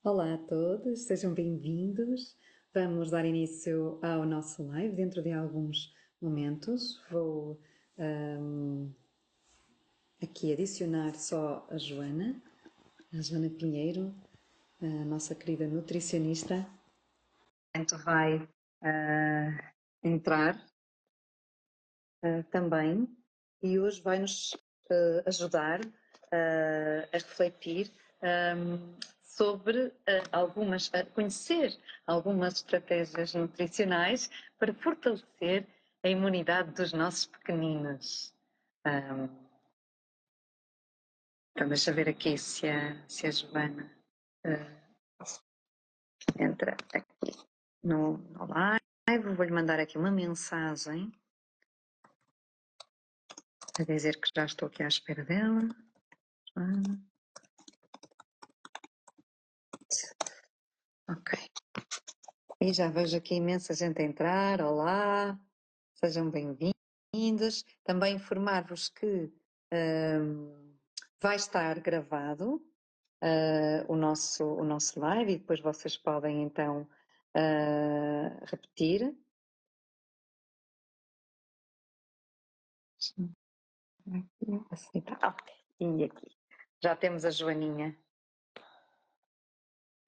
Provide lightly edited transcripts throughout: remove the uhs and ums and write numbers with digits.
Olá a todos, sejam bem-vindos. Vamos dar início ao nosso live dentro de alguns momentos. Vou aqui adicionar só a Joana Pinheiro, a nossa querida nutricionista. Portanto, vai entrar também e hoje vai-nos ajudar a refletir sobre a conhecer algumas estratégias nutricionais para fortalecer a imunidade dos nossos pequeninos. Então, deixa eu ver aqui se a Joana entra aqui no live. Vou-lhe mandar aqui uma mensagem a dizer que já estou aqui à espera dela. Ok. E já vejo aqui imensa gente a entrar. Olá, sejam bem-vindos. Também informar-vos que vai estar gravado o nosso live e depois vocês podem então repetir. Aceitar. E aqui. Já temos a Joaninha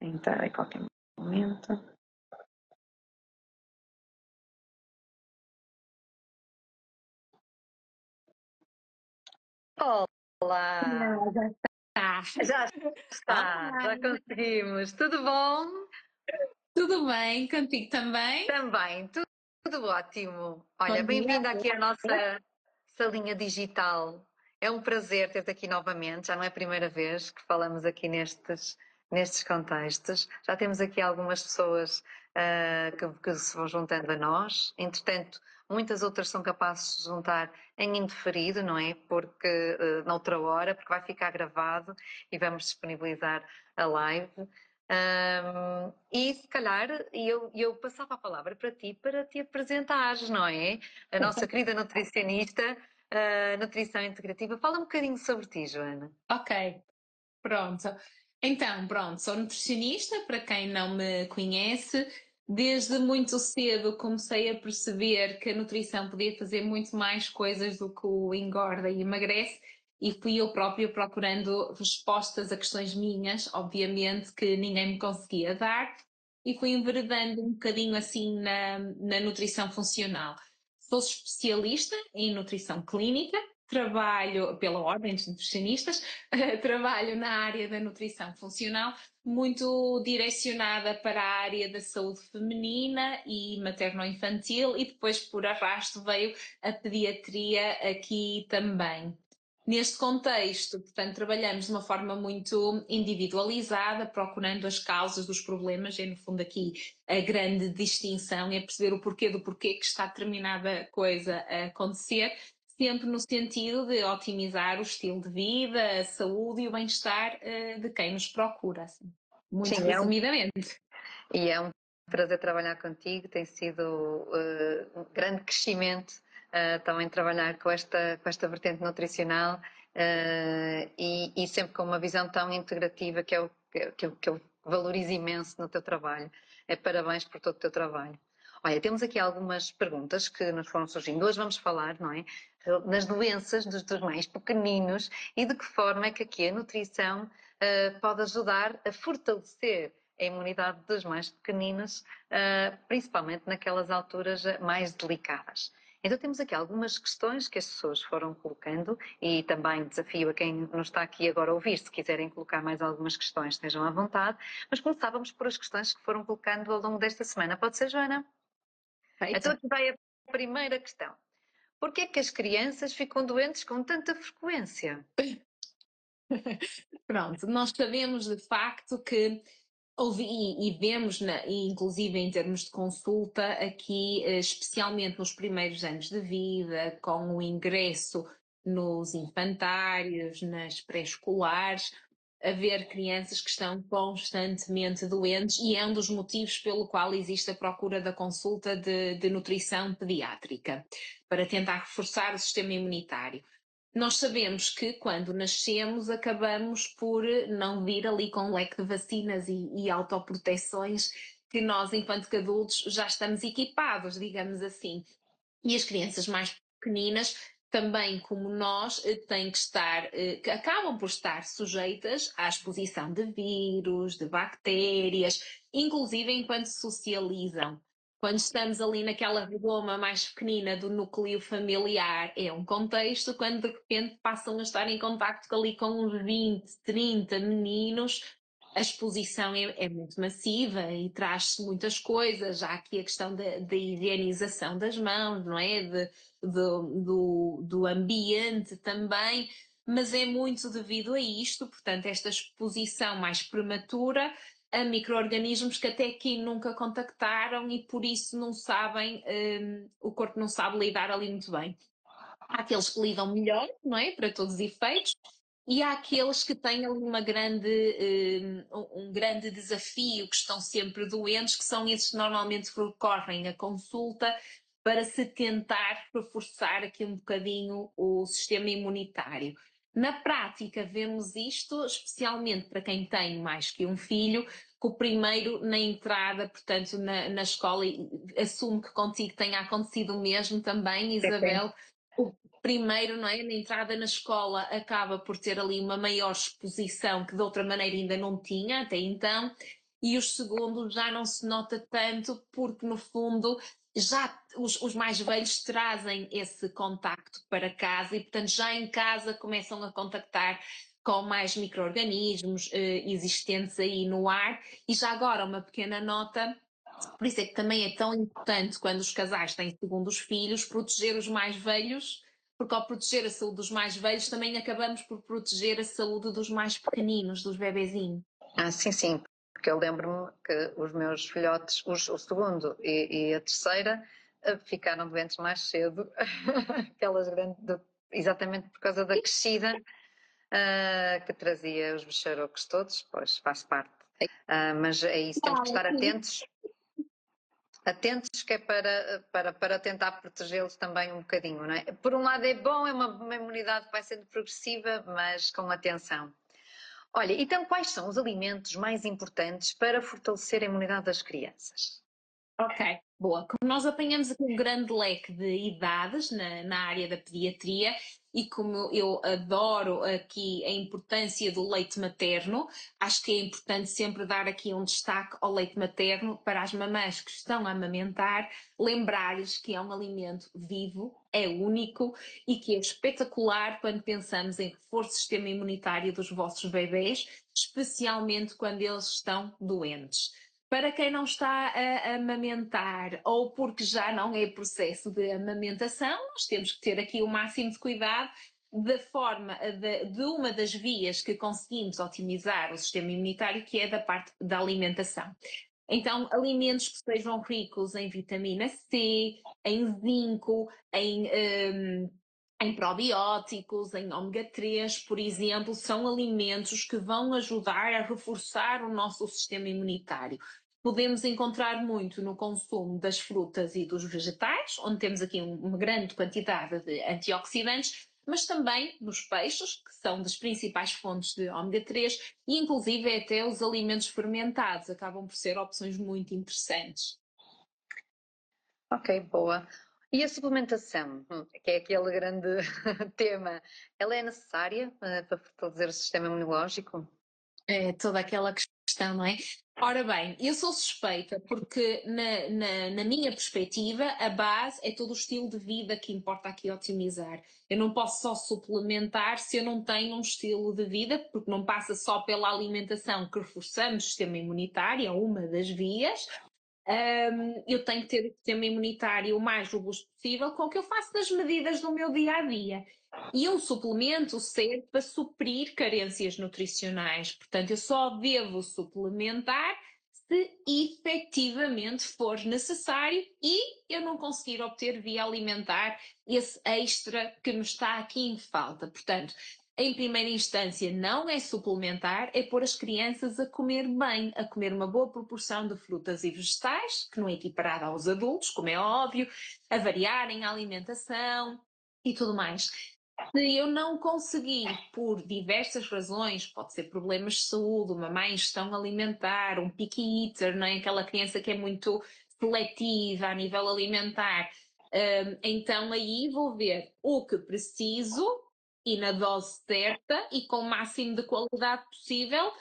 a entrar em qualquer momento. Olá! Tá. Já está, Olá, já conseguimos. Tudo bom? tudo bem? Contigo também? Também, tudo ótimo. Olha, Bom dia. bem-vinda aqui à nossa salinha digital. É um prazer ter-te aqui novamente. Já não é a primeira vez que falamos aqui nestes contextos. Já temos aqui algumas pessoas que se vão juntando a nós. Entretanto, muitas outras são capazes de se juntar em indeferido, não é? Porque noutra hora, porque vai ficar gravado e vamos disponibilizar a live. E se calhar eu passava a palavra para te apresentares, não é? A nossa querida nutricionista, nutrição integrativa. Fala um bocadinho sobre ti, Joana. Ok, pronto. Então, pronto, sou nutricionista, para quem não me conhece. Desde muito cedo comecei a perceber que a nutrição podia fazer muito mais coisas do que o engorda e emagrece, e fui eu própria procurando respostas a questões minhas, obviamente, que ninguém me conseguia dar, e fui enveredando um bocadinho assim na nutrição funcional. Sou especialista em nutrição clínica, trabalho pela Ordem dos Nutricionistas, trabalho na área da nutrição funcional, muito direcionada para a área da saúde feminina e materno-infantil, e depois, por arrasto, veio a pediatria aqui também. Neste contexto, portanto, trabalhamos de uma forma muito individualizada, procurando as causas dos problemas, é no fundo aqui a grande distinção, é perceber o porquê do porquê que está determinada coisa a acontecer, sempre no sentido de otimizar o estilo de vida, a saúde e o bem-estar de quem nos procura, assim, muito Sim, resumidamente. e é um prazer trabalhar contigo. Tem sido um grande crescimento também trabalhar com esta vertente nutricional e sempre com uma visão tão integrativa que eu valorizo imenso no teu trabalho. Parabéns por todo o teu trabalho. Olha, temos aqui algumas perguntas que nos foram surgindo. Hoje vamos falar, não é, nas doenças dos mais pequeninos e de que forma é que aqui a nutrição pode ajudar a fortalecer a imunidade dos mais pequeninos, principalmente naquelas alturas mais delicadas. Então temos aqui algumas questões que as pessoas foram colocando e também desafio a quem nos está aqui agora a ouvir, se quiserem colocar mais algumas questões, estejam à vontade, mas começávamos por as questões que foram colocando ao longo desta semana. Pode ser, Joana? Então Feito. aqui vai a primeira questão. Por que é que as crianças ficam doentes com tanta frequência? Pronto, nós sabemos de facto que houve, e vemos, e inclusive em termos de consulta, aqui, especialmente nos primeiros anos de vida, com o ingresso nos infantários, nas pré-escolares, haver crianças que estão constantemente doentes, e é um dos motivos pelo qual existe a procura da consulta de nutrição pediátrica, para tentar reforçar o sistema imunitário. nós sabemos que quando nascemos acabamos por não vir ali com um leque de vacinas e autoproteções que nós, enquanto que adultos, já estamos equipados, digamos assim. E as crianças mais pequeninas, também como nós, têm que estar, que acabam por estar sujeitas à exposição de vírus, de bactérias, inclusive enquanto socializam. Quando estamos ali naquela redoma mais pequenina do núcleo familiar, é um contexto, quando de repente passam a estar em contacto ali com uns 20, 30 meninos, a exposição é muito massiva e traz muitas coisas. Há aqui a questão da higienização das mãos, não é? Do ambiente também, mas é muito devido a isto, portanto, esta exposição mais prematura a micro-organismos que até aqui nunca contactaram e por isso não sabem, o corpo não sabe lidar ali muito bem. Há aqueles que lidam melhor, não é? Para todos os efeitos, e há aqueles que têm ali um grande desafio, que estão sempre doentes, que são esses que normalmente recorrem à consulta para se tentar reforçar aqui um bocadinho o sistema imunitário. Na prática, vemos isto, especialmente para quem tem mais que um filho, que o primeiro na entrada, portanto, na escola, e assumo que contigo tenha acontecido o mesmo também, Sim, sim. Isabel. O primeiro, não é? Na entrada na escola acaba por ter ali uma maior exposição que de outra maneira ainda não tinha até então, e os segundos já não se nota tanto, porque no fundo já os mais velhos trazem esse contacto para casa e, portanto, já em casa começam a contactar com mais micro-organismos existentes aí no ar. E já agora uma pequena nota. Por isso é que também é tão importante, quando os casais têm segundos filhos, proteger os mais velhos, porque ao proteger a saúde dos mais velhos também acabamos por proteger a saúde dos mais pequeninos, dos bebezinhos. Sim, sim, porque eu lembro-me que os meus filhotes, o segundo e a terceira, ficaram doentes mais cedo, aquelas grandes, exatamente por causa da crescida que trazia os bicharocos todos, pois faz parte. Mas é isso, temos que estar atentos que é para tentar protegê-los também um bocadinho, não é? Por um lado é bom, é uma imunidade que vai sendo progressiva, mas com atenção. Olha, então quais são os alimentos mais importantes para fortalecer a imunidade das crianças? Ok, boa. Como nós apanhamos aqui um grande leque de idades na área da pediatria e como eu adoro aqui a importância do leite materno, acho que é importante sempre dar aqui um destaque ao leite materno para as mamães que estão a amamentar, lembrar-lhes que é um alimento vivo, é único e que é espetacular quando pensamos em reforço do sistema imunitário dos vossos bebês, especialmente quando eles estão doentes. Para quem não está a amamentar ou porque já não é processo de amamentação, nós temos que ter aqui o máximo de cuidado da forma de uma das vias que conseguimos otimizar o sistema imunitário, que é da parte da alimentação. Então, alimentos que sejam ricos em vitamina C, em zinco, em probióticos, em ômega 3, por exemplo, são alimentos que vão ajudar a reforçar o nosso sistema imunitário. Podemos encontrar muito no consumo das frutas e dos vegetais, onde temos aqui uma grande quantidade de antioxidantes, mas também nos peixes, que são das principais fontes de ômega 3, e inclusive até os alimentos fermentados acabam por ser opções muito interessantes. Ok, boa. E a suplementação, que é aquele grande tema, ela é necessária para fortalecer o sistema imunológico? É toda aquela questão, não é? Ora bem, eu sou suspeita porque, na minha perspectiva, a base é todo o estilo de vida que importa aqui otimizar. Eu não posso só suplementar se eu não tenho um estilo de vida, porque não passa só pela alimentação que reforçamos o sistema imunitário, é uma das vias. Eu tenho que ter o sistema imunitário o mais robusto possível com o que eu faço das medidas do meu dia a dia. E um suplemento serve para suprir carências nutricionais. Portanto, eu só devo suplementar se efetivamente for necessário e eu não conseguir obter via alimentar esse extra que me está aqui em falta. Portanto, em primeira instância, não é suplementar, é pôr as crianças a comer bem, a comer uma boa proporção de frutas e vegetais, que não é equiparada aos adultos, como é óbvio, a variarem a alimentação e tudo mais. Se eu não conseguir, por diversas razões, pode ser problemas de saúde, uma má ingestão alimentar, um picky eater, não é? Aquela criança que é muito seletiva a nível alimentar, então aí vou ver o que preciso e na dose certa e com o máximo de qualidade possível,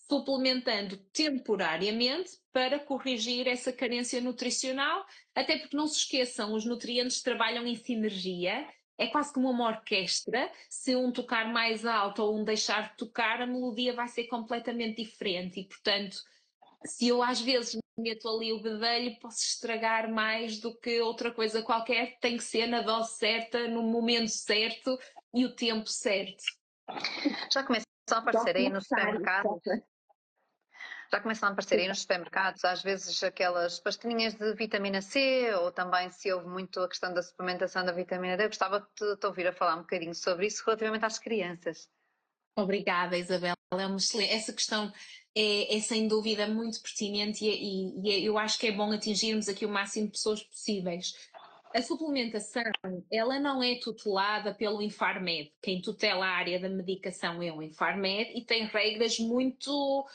suplementando temporariamente para corrigir essa carência nutricional, até porque não se esqueçam, os nutrientes trabalham em sinergia, é quase como uma orquestra, se um tocar mais alto ou um deixar de tocar, a melodia vai ser completamente diferente e, portanto, se eu às vezes meto ali o bedelho, posso estragar mais do que outra coisa qualquer, tem que ser na dose certa, no momento certo e o tempo certo. Já começam a aparecer aí nos supermercados Já começam a aparecer aí nos supermercados, às vezes aquelas pastilhinhas de vitamina C, ou também se houve muito a questão da suplementação da vitamina D. Gostava de te ouvir a falar um bocadinho sobre isso relativamente às crianças. Obrigada, Isabel. Essa questão é sem dúvida muito pertinente eu acho que é bom atingirmos aqui o máximo de pessoas possíveis. A suplementação, ela não é tutelada pelo Infarmed. Quem tutela a área da medicação é o Infarmed e tem regras muito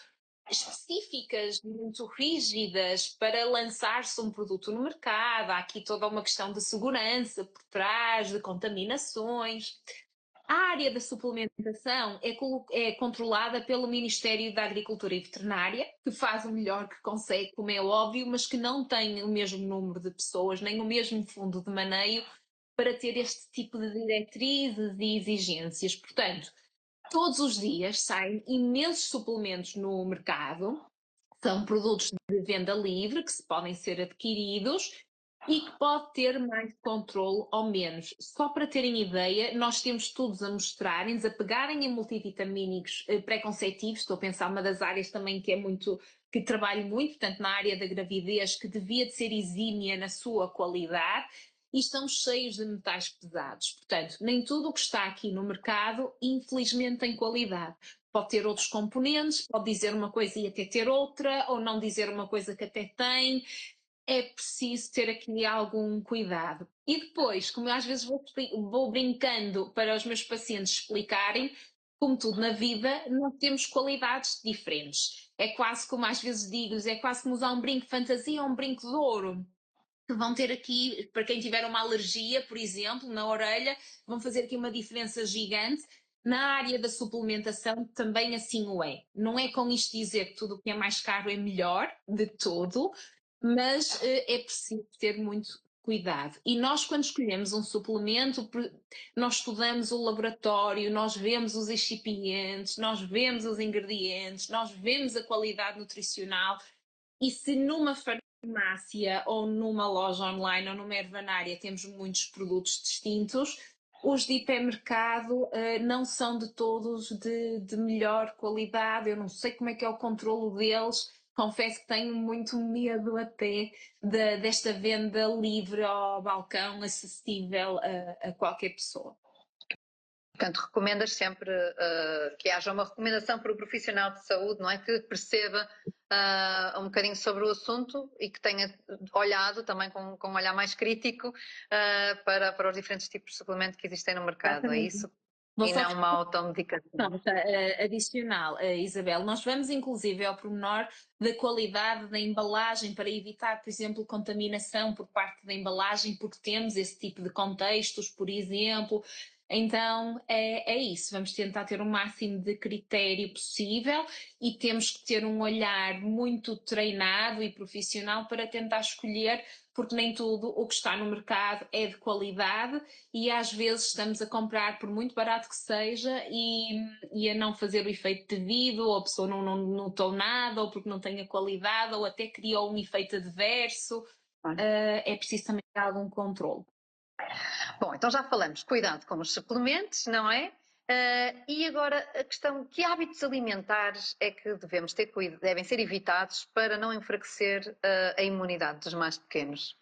específicas, muito rígidas para lançar-se um produto no mercado. Há aqui toda uma questão de segurança por trás, de contaminações. A área da suplementação é controlada pelo Ministério da Agricultura e Veterinária, que faz o melhor que consegue, como é óbvio, mas que não tem o mesmo número de pessoas, nem o mesmo fundo de maneio para ter este tipo de diretrizes e exigências. Portanto, todos os dias saem imensos suplementos no mercado, são produtos de venda livre que se podem ser adquiridos e que pode ter mais controle ou menos. Só para terem ideia, nós temos estudos a mostrarem-nos, a pegarem em multivitamínicos pré-conceivos, estou a pensar uma das áreas também que é muito, que trabalho muito, portanto na área da gravidez, que devia de ser exímia na sua qualidade, e estão cheios de metais pesados. Portanto, nem tudo o que está aqui no mercado, infelizmente, tem qualidade. Pode ter outros componentes, pode dizer uma coisa e até ter outra, ou não dizer uma coisa que até tem. É preciso ter aqui algum cuidado. E depois, como eu às vezes vou brincando para os meus pacientes explicarem, como tudo na vida, nós temos qualidades diferentes. É quase como às vezes digo, é quase como usar um brinco de fantasia ou um brinco de ouro que vão ter aqui, para quem tiver uma alergia, por exemplo, na orelha, vão fazer aqui uma diferença gigante. Na área da suplementação também assim o é. Não é com isto dizer que tudo o que é mais caro é melhor, de todo, mas é preciso ter muito cuidado. E nós, quando escolhemos um suplemento, nós estudamos o laboratório, nós vemos os excipientes, nós vemos os ingredientes, nós vemos a qualidade nutricional. E se numa farmácia ou numa loja online ou numa ervanária temos muitos produtos distintos, os de hipermercado não são de todos de melhor qualidade. Eu não sei como é que é o controlo deles. Confesso que tenho muito medo até desta venda livre ao balcão, acessível a qualquer pessoa. Portanto, recomendas sempre que haja uma recomendação para o profissional de saúde, não é? Que perceba um bocadinho sobre o assunto e que tenha olhado também com um olhar mais crítico para os diferentes tipos de suplemento que existem no mercado, é Exatamente. isso? Vou E só não uma automedicação. nota adicional, Isabel. Nós vamos inclusive ao pormenor da qualidade da embalagem para evitar, por exemplo, contaminação por parte da embalagem, porque temos esse tipo de contextos, por exemplo. Então é isso, vamos tentar ter o máximo de critério possível e temos que ter um olhar muito treinado e profissional para tentar escolher, porque nem tudo o que está no mercado é de qualidade e às vezes estamos a comprar por muito barato que seja e a não fazer o efeito devido, ou a pessoa não notou nada, ou porque não tem a qualidade, ou até criou um efeito adverso. É preciso também ter algum controle. Bom, então já falamos, cuidado com os suplementos, não é? E agora a questão, que hábitos alimentares é que devemos ter cuidado, devem ser evitados para não enfraquecer a imunidade dos mais pequenos?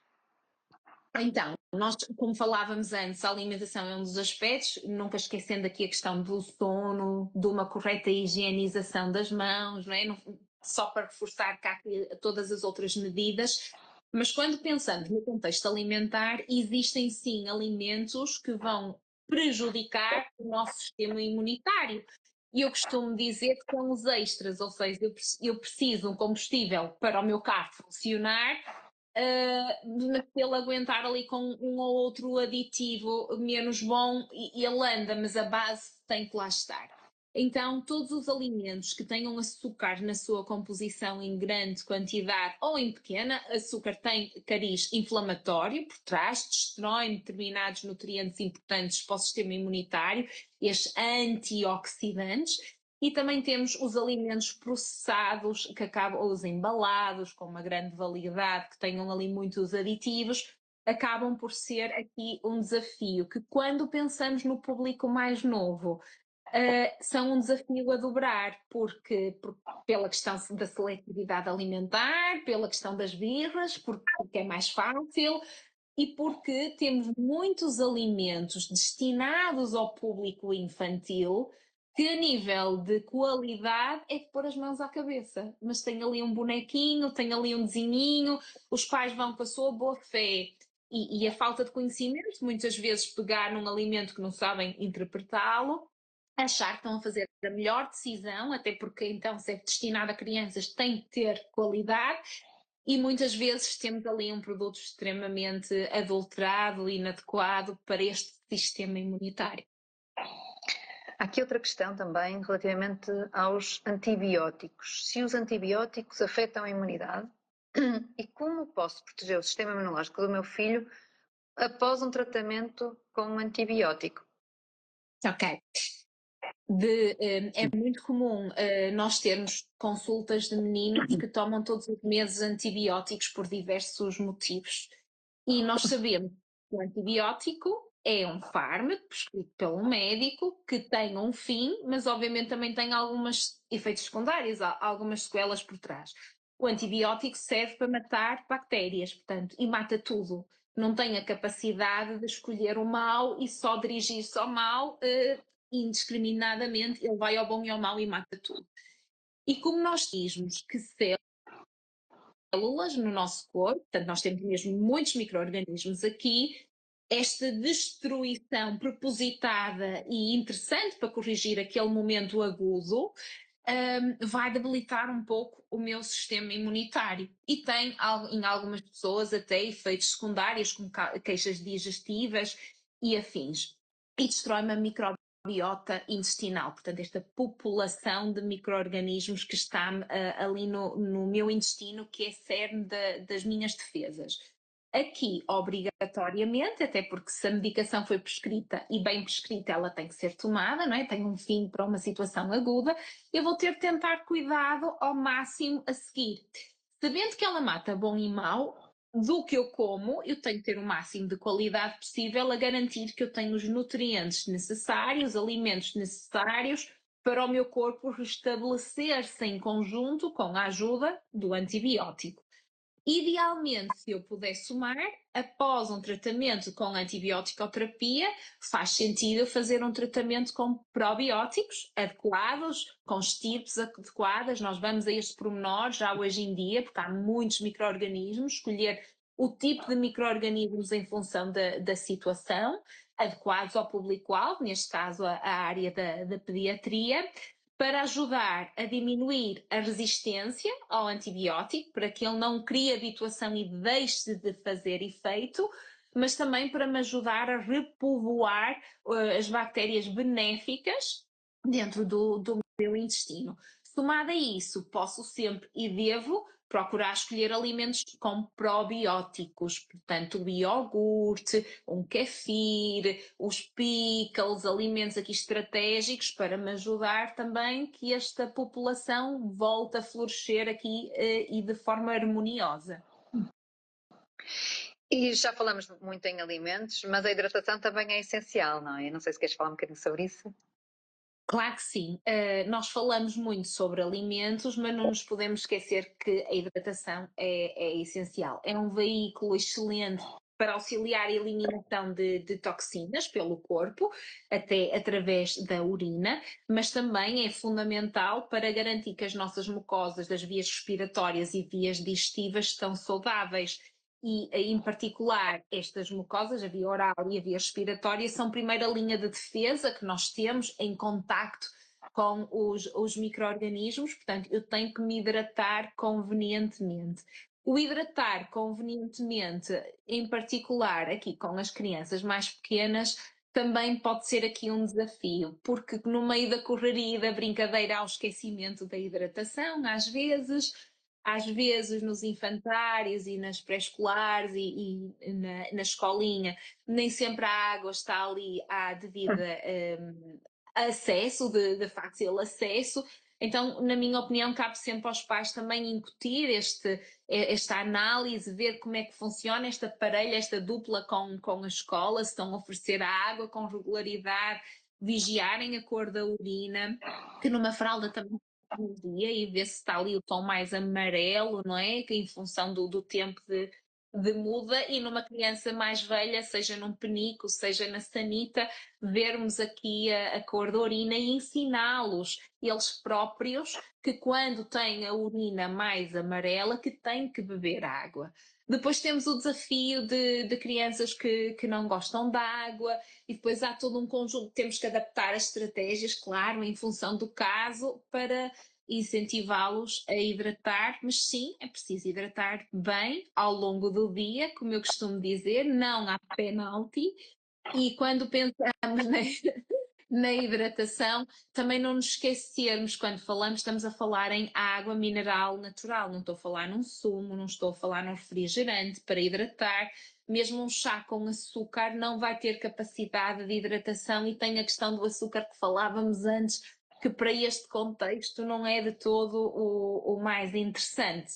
Então, nós, como falávamos antes, a alimentação é um dos aspectos, nunca esquecendo aqui a questão do sono, de uma correta higienização das mãos, não é? Só para reforçar cá todas as outras medidas. Mas quando pensamos no contexto alimentar, existem sim alimentos que vão prejudicar o nosso sistema imunitário. E eu costumo dizer que são os extras, ou seja, eu preciso de um combustível para o meu carro funcionar, mas se ele aguentar ali com um ou outro aditivo menos bom, ele anda, mas a base tem que lá estar. Então, todos os alimentos que tenham açúcar na sua composição em grande quantidade ou em pequena, açúcar tem cariz inflamatório por trás, destrói determinados nutrientes importantes para o sistema imunitário, estes antioxidantes, e também temos os alimentos processados, que acabam, ou os embalados, com uma grande validade, que tenham ali muitos aditivos, acabam por ser aqui um desafio, que quando pensamos no público mais novo, são um desafio a dobrar, porque pela questão da seletividade alimentar, pela questão das birras, porque é mais fácil e porque temos muitos alimentos destinados ao público infantil que a nível de qualidade é de pôr as mãos à cabeça, mas tem ali um bonequinho, tem ali um desenhinho, os pais vão com a sua boa fé e a falta de conhecimento, muitas vezes pegar num alimento que não sabem interpretá-lo, achar que estão a fazer a melhor decisão, até porque então se é destinado a crianças tem que ter qualidade e muitas vezes temos ali um produto extremamente adulterado e inadequado para este sistema imunitário. Há aqui outra questão também relativamente aos antibióticos. Se os antibióticos afetam a imunidade e como posso proteger o sistema imunológico do meu filho após um tratamento com um antibiótico? Ok. É muito comum nós termos consultas de meninos que tomam todos os meses antibióticos por diversos motivos. E nós sabemos que o antibiótico é um fármaco prescrito pelo médico que tem um fim, mas obviamente também tem alguns efeitos secundários, algumas sequelas por trás. O antibiótico serve para matar bactérias, portanto, e mata tudo. Não tem a capacidade de escolher o mal e só dirigir-se ao mal indiscriminadamente, ele vai ao bom e ao mau e mata tudo. E como nós dizemos que células no nosso corpo, portanto nós temos mesmo muitos micro-organismos aqui, esta destruição propositada e interessante para corrigir aquele momento agudo vai debilitar um pouco o meu sistema imunitário e tem em algumas pessoas até efeitos secundários como queixas digestivas e afins e destrói-me a microbiota intestinal, portanto esta população de micro-organismos que está ali no meu intestino, que é cerne das minhas defesas. Aqui, obrigatoriamente, até porque se a medicação foi prescrita e bem prescrita, ela tem que ser tomada, não é? Tem um fim para uma situação aguda, eu vou ter de tentar cuidado ao máximo a seguir. Sabendo que ela mata bom e mau, do que eu como, eu tenho que ter o máximo de qualidade possível a garantir que eu tenho os nutrientes necessários, alimentos necessários para o meu corpo restabelecer-se em conjunto com a ajuda do antibiótico. Idealmente, se eu pudesse somar, após um tratamento com antibiótico-terapia, faz sentido fazer um tratamento com probióticos adequados, com estirpes adequadas. Nós vamos a este pormenor já hoje em dia, porque há muitos micro-organismos, escolher o tipo de micro-organismos em função da situação, adequados ao público-alvo, neste caso a área da pediatria, para ajudar a diminuir a resistência ao antibiótico, para que ele não crie habituação e deixe de fazer efeito, mas também para me ajudar a repovoar as bactérias benéficas dentro do meu intestino. Somado a isso, posso sempre e devo procurar escolher alimentos com probióticos, portanto o iogurte, um kefir, os pickles, alimentos aqui estratégicos para me ajudar também que esta população volte a florescer aqui e de forma harmoniosa. E já falamos muito em alimentos, mas a hidratação também é essencial, não é? Não sei se queres falar um bocadinho sobre isso. Claro que sim. Nós falamos muito sobre alimentos, mas não nos podemos esquecer que a hidratação é essencial. É um veículo excelente para auxiliar a eliminação de toxinas pelo corpo, até através da urina, mas também é fundamental para garantir que as nossas mucosas das vias respiratórias e vias digestivas estão saudáveis. e em particular estas mucosas, a via oral e a via respiratória, são a primeira linha de defesa que nós temos em contacto com os micro-organismos, portanto eu tenho que me hidratar convenientemente. O hidratar convenientemente, em particular aqui com as crianças mais pequenas, também pode ser aqui um desafio, porque no meio da correria e da brincadeira há o esquecimento da hidratação, às vezes nos infantários e nas pré-escolares e na escolinha, nem sempre a água está ali à devida acesso, de fácil acesso. Então, na minha opinião, cabe sempre aos pais também incutir esta análise, ver como é que funciona esta parelha, esta dupla com a escola, se estão a oferecer a água com regularidade, vigiarem a cor da urina, que numa fralda também um dia e ver se está ali o tom mais amarelo, não é? Que em função do tempo de muda, e numa criança mais velha, seja num penico, seja na sanita, vermos aqui a cor da urina e ensiná-los eles próprios que quando têm a urina mais amarela que têm que beber água. Depois temos o desafio de crianças que não gostam da água e depois há todo um conjunto, temos que adaptar as estratégias, claro, em função do caso, para incentivá-los a hidratar, mas sim, é preciso hidratar bem ao longo do dia, como eu costumo dizer, não há penalti. E quando pensamos na hidratação, também não nos esquecermos, quando falamos, estamos a falar em água mineral natural, não estou a falar num sumo, não estou a falar num refrigerante para hidratar. Mesmo um chá com açúcar não vai ter capacidade de hidratação e tem a questão do açúcar que falávamos antes, que para este contexto não é de todo o mais interessante.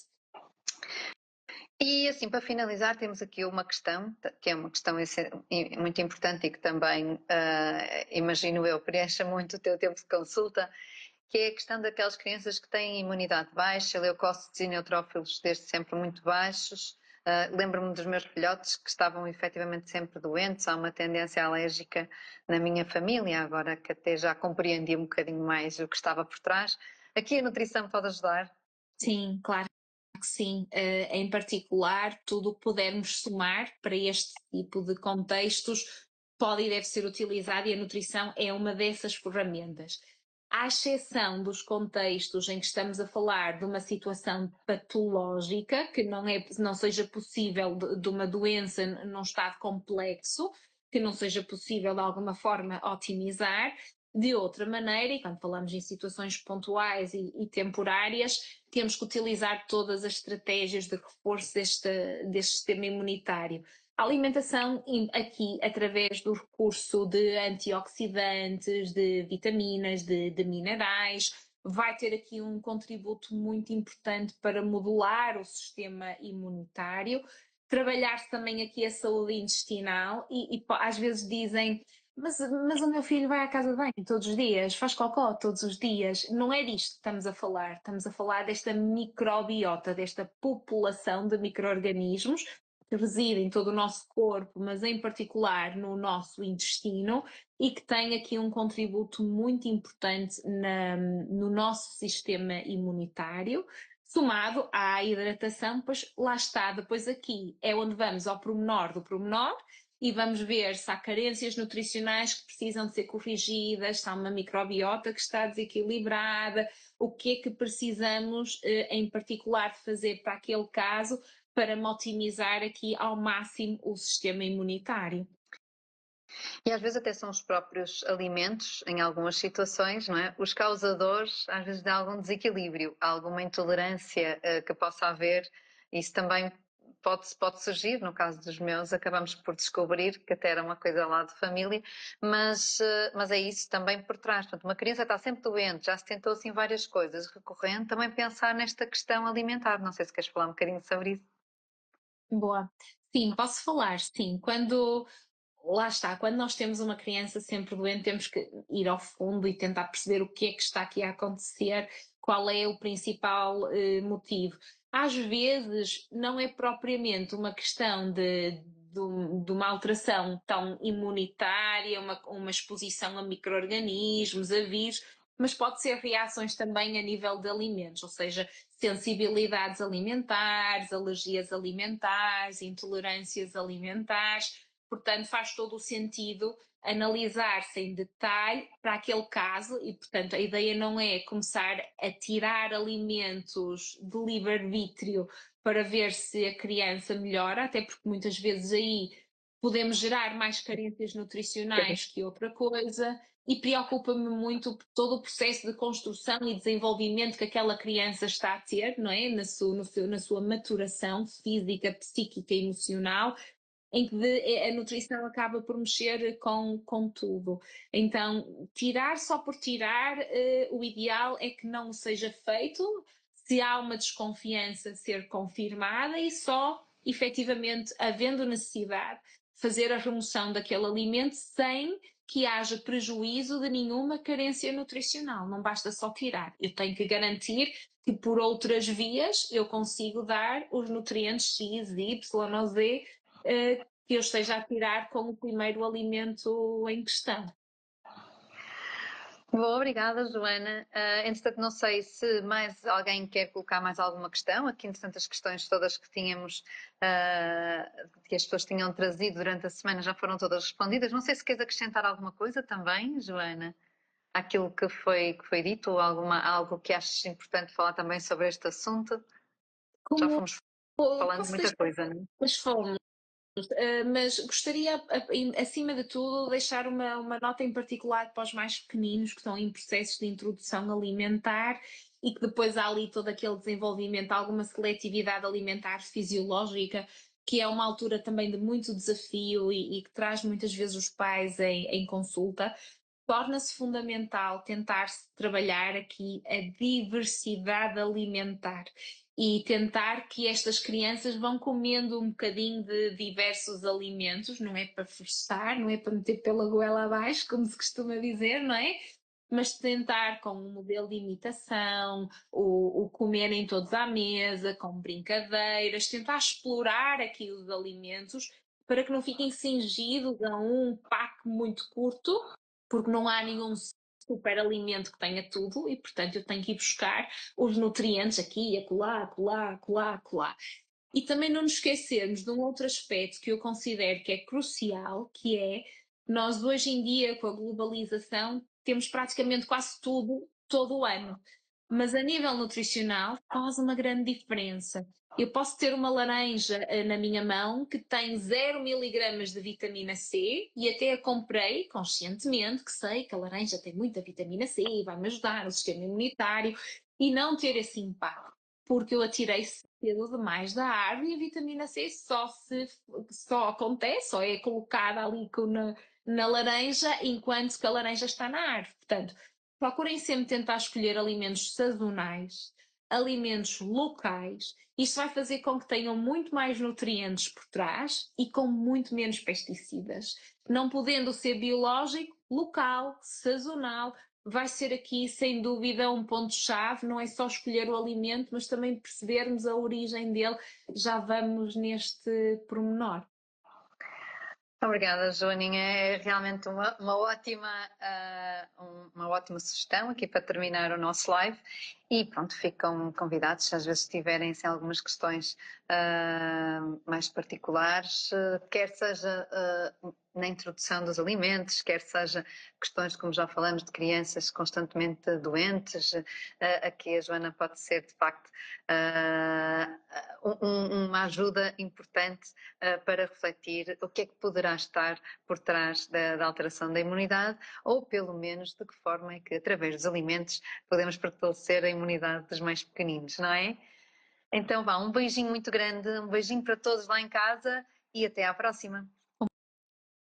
E assim, para finalizar, temos aqui uma questão, que é uma questão muito importante e que também, imagino eu, preencha muito o teu tempo de consulta, que é a questão daquelas crianças que têm imunidade baixa, leucócitos e neutrófilos desde sempre muito baixos. Lembro-me dos meus filhotes que estavam efetivamente sempre doentes, há uma tendência alérgica na minha família, agora que até já compreendi um bocadinho mais o que estava por trás. Aqui a nutrição pode ajudar? Sim, claro que sim. Em particular, tudo o que pudermos somar para este tipo de contextos pode e deve ser utilizado, e a nutrição é uma dessas ferramentas. À exceção dos contextos em que estamos a falar de uma situação patológica, que não seja possível de uma doença num estado complexo, que não seja possível de alguma forma otimizar, de outra maneira, e quando falamos em situações pontuais e temporárias, temos que utilizar todas as estratégias de reforço deste sistema imunitário. A alimentação aqui através do recurso de antioxidantes, de vitaminas, de minerais, vai ter aqui um contributo muito importante para modular o sistema imunitário. Trabalhar também aqui a saúde intestinal e às vezes dizem mas o meu filho vai à casa de banho todos os dias, faz cocó todos os dias. Não é disto que estamos a falar desta microbiota, desta população de micro-organismos que reside em todo o nosso corpo, mas em particular no nosso intestino, e que tem aqui um contributo muito importante no nosso sistema imunitário. Somado à hidratação, pois lá está, depois aqui é onde vamos ao pormenor do pormenor, e vamos ver se há carências nutricionais que precisam de ser corrigidas, se há uma microbiota que está desequilibrada, o que é que precisamos em particular fazer para aquele caso para otimizar aqui ao máximo o sistema imunitário. E às vezes até são os próprios alimentos, em algumas situações, não é? Os causadores, às vezes, de algum desequilíbrio, alguma intolerância que possa haver. Isso também pode surgir, no caso dos meus, acabamos por descobrir que até era uma coisa lá de família, mas é isso também por trás. Portanto, uma criança está sempre doente, já se tentou assim várias coisas, recorrendo também pensar nesta questão alimentar. Não sei se queres falar um bocadinho sobre isso. Boa. Sim, posso falar, sim. Lá está, quando nós temos uma criança sempre doente, temos que ir ao fundo e tentar perceber o que é que está aqui a acontecer, qual é o principal motivo. Às vezes não é propriamente uma questão de uma alteração tão imunitária, uma exposição a micro-organismos, a vírus, mas pode ser reações também a nível de alimentos, ou seja, sensibilidades alimentares, alergias alimentares, intolerâncias alimentares. Portanto, faz todo o sentido analisar-se em detalhe para aquele caso e, portanto, a ideia não é começar a tirar alimentos de livre-arbítrio para ver se a criança melhora, até porque muitas vezes aí podemos gerar mais carências nutricionais que outra coisa, e preocupa-me muito todo o processo de construção e desenvolvimento que aquela criança está a ter, não é? Na sua maturação física, psíquica e emocional, em que a nutrição acaba por mexer com tudo. Então, tirar só por tirar, o ideal é que não seja feito, se há uma desconfiança ser confirmada e só, efetivamente, havendo necessidade, fazer a remoção daquele alimento sem que haja prejuízo de nenhuma carência nutricional. Não basta só tirar. Eu tenho que garantir que por outras vias eu consigo dar os nutrientes X, Y ou Z que eu esteja a tirar com o primeiro alimento em questão. Boa, obrigada, Joana. Entretanto, não sei se mais alguém quer colocar mais alguma questão. Aqui, entretanto, as questões todas que tínhamos, que as pessoas tinham trazido durante a semana já foram todas respondidas. Não sei se queres acrescentar alguma coisa também, Joana, àquilo que foi dito, ou algo que achas importante falar também sobre este assunto. Já Como fomos falando de posso muita deixar coisa, não é? as fomos, mas gostaria, acima de tudo, deixar uma nota em particular para os mais pequeninos que estão em processos de introdução alimentar e que depois há ali todo aquele desenvolvimento, alguma seletividade alimentar fisiológica, que é uma altura também de muito desafio e que traz muitas vezes os pais em consulta. Torna-se fundamental tentar-se trabalhar aqui a diversidade alimentar e tentar que estas crianças vão comendo um bocadinho de diversos alimentos, não é para forçar, não é para meter pela goela abaixo, como se costuma dizer, não é? Mas tentar com um modelo de imitação, o comerem todos à mesa, com brincadeiras, tentar explorar aqui os alimentos para que não fiquem cingidos a um pack muito curto, porque não há nenhum superalimento que tenha tudo e, portanto, eu tenho que ir buscar os nutrientes aqui, acolá, acolá, acolá, acolá. E também não nos esquecermos de um outro aspecto que eu considero que é crucial, que é nós hoje em dia, com a globalização, temos praticamente quase tudo, todo o ano. Mas a nível nutricional faz uma grande diferença. Eu posso ter uma laranja na minha mão que tem 0 miligramas de vitamina C e até a comprei conscientemente, que sei que a laranja tem muita vitamina C e vai-me ajudar no sistema imunitário e não ter esse impacto, porque eu atirei cedo demais da árvore e a vitamina C só acontece, só é colocada ali na laranja enquanto que a laranja está na árvore. Portanto, procurem sempre tentar escolher alimentos sazonais, alimentos locais. Isto vai fazer com que tenham muito mais nutrientes por trás e com muito menos pesticidas. Não podendo ser biológico, local, sazonal, vai ser aqui sem dúvida um ponto-chave. Não é só escolher o alimento, mas também percebermos a origem dele. Já vamos neste pormenor. Obrigada, Joaninha. É realmente uma ótima sugestão aqui para terminar o nosso live. E pronto, ficam convidados, se às vezes tiverem assim, algumas questões mais particulares, quer seja na introdução dos alimentos, quer seja questões, como já falamos, de crianças constantemente doentes, aqui a Joana pode ser, de facto, uma ajuda importante para refletir o que é que poderá estar por trás da alteração da imunidade, ou pelo menos de que forma é que, através dos alimentos, podemos fortalecer a imunidade dos mais pequeninos, não é? Então vá, um beijinho muito grande, um beijinho para todos lá em casa e até à próxima.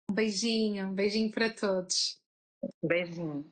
Um beijinho para todos. Beijinho.